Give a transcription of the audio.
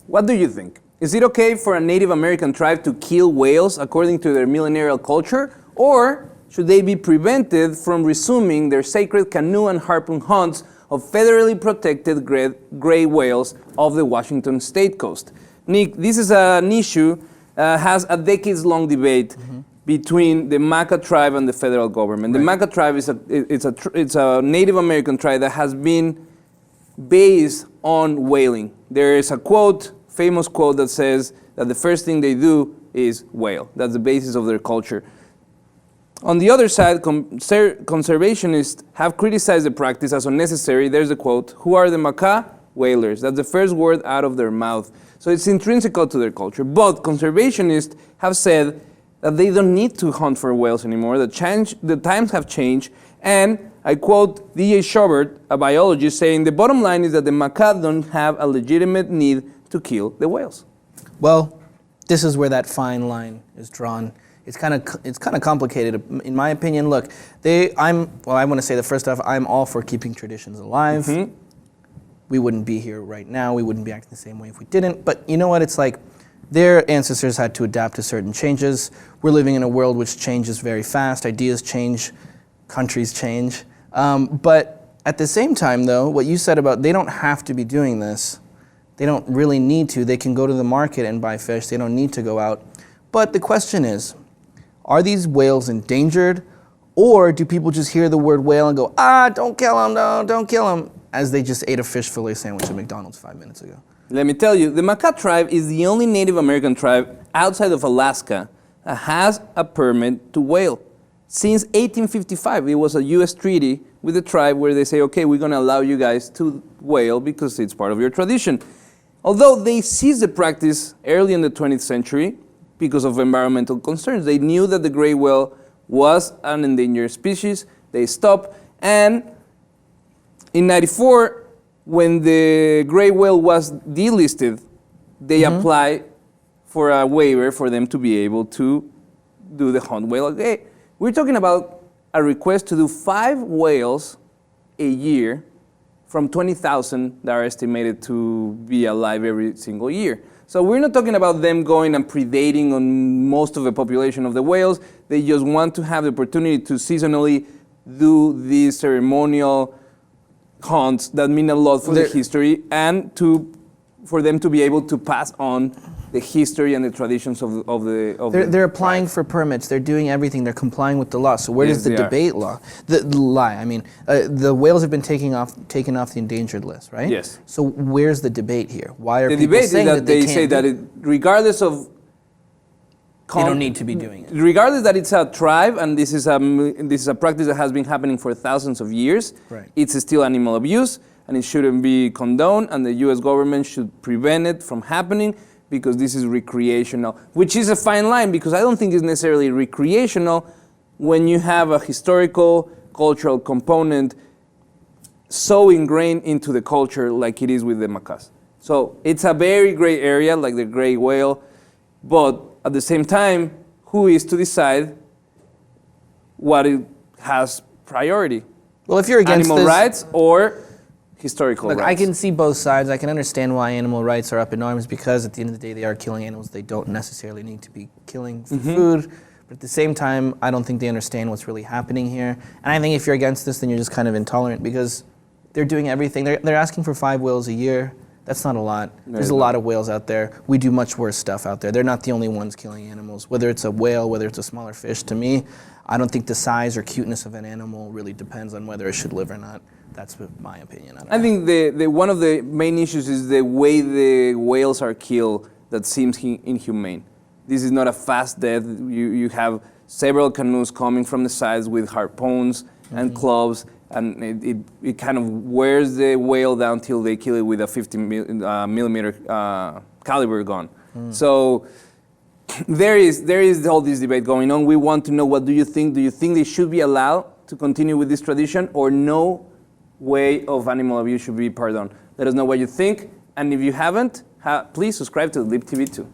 What do you think? Is it okay for a Native American tribe to kill whales according to their millennial culture? Or should they be prevented from resuming their sacred canoe and harpoon hunts of federally protected gray whales off the Washington state coast? Nick, this is an issue has a decades-long debate between the Makah tribe and the federal government. The Makah tribe is a Native American tribe that has been based on whaling. There is a famous quote that says that the first thing they do is whale. That's the basis of their culture. On the other side, conservationists have criticized the practice as unnecessary. There's a quote, "Who are the Makah? Whalers." That's the first word out of their mouth. So it's intrinsic to their culture. But conservationists have said that they don't need to hunt for whales anymore. The times have changed. And I quote D.A. Schubert, a biologist, saying, "The bottom line is that the Makah don't have a legitimate need to kill the whales." Well, this is where that fine line is drawn. It's kind of complicated, in my opinion. Look, I want to say that first off, I'm all for keeping traditions alive. We wouldn't be here right now. We wouldn't be acting the same way if we didn't. But you know what? It's like their ancestors had to adapt to certain changes. We're living in a world which changes very fast. Ideas change, countries change. But at the same time, though, what you said about they don't have to be doing this. They don't really need to. They can go to the market and buy fish. They don't need to go out. But the question is, are these whales endangered? Or do people just hear the word whale and go, don't kill them, no, don't kill them, as they just ate a fish fillet sandwich at McDonald's 5 minutes ago? Let me tell you, the Makah tribe is the only Native American tribe outside of Alaska that has a permit to whale. Since 1855, it was a U.S. treaty with the tribe where they say, okay, we're going to allow you guys to whale because it's part of your tradition. Although they ceased the practice early in the 20th century because of environmental concerns. They knew that the gray whale was an endangered species. They stopped. And in 94, when the gray whale was delisted, they applied for a waiver for them to be able to do the hunt whale. Okay, we're talking about a request to do 5 whales a year from 20,000 that are estimated to be alive every single year. So we're not talking about them going and predating on most of the population of the whales. They just want to have the opportunity to seasonally do these ceremonial hunts that mean a lot for the history and for them to be able to pass on the history and the traditions of the They're applying for permits. They're doing everything. They're complying with the law. So where does the debate lie? I mean, the whales have been taken off the endangered list, right? Yes. So where's the debate here? Why are the people debate saying is that they say that regardless of they don't need to be doing it. Regardless that it's a tribe and this is a practice that has been happening for thousands of years, right. It's still animal abuse and it shouldn't be condoned, and the U.S. government should prevent it from happening because this is recreational, which is a fine line because I don't think it's necessarily recreational when you have a historical, cultural component so ingrained into the culture like it is with the Makahs. So it's a very gray area like the gray whale, but at the same time, who is to decide what it has priority? Well, if you're against animal rights or historical rights. I can see both sides. I can understand why animal rights are up in arms because at the end of the day, they are killing animals they don't necessarily need to be killing for food. But at the same time, I don't think they understand what's really happening here. And I think if you're against this, then you're just kind of intolerant because they're doing everything. They're asking for 5 whales a year. That's not a lot. There's a lot of whales out there. We do much worse stuff out there. They're not the only ones killing animals. Whether it's a whale, whether it's a smaller fish, to me, I don't think the size or cuteness of an animal really depends on whether it should live or not. That's my opinion. I think one of the main issues is the way the whales are killed that seems inhumane. This is not a fast death. You have several canoes coming from the sides with harpoons and clubs, and it kind of wears the whale down till they kill it with a 50 millimeter caliber gun. So there is all this debate going on. We want to know, what do you think? Do you think they should be allowed to continue with this tradition, or no way of animal abuse should be pardoned? Let us know what you think, and if you haven't, please subscribe to Lib TV 2.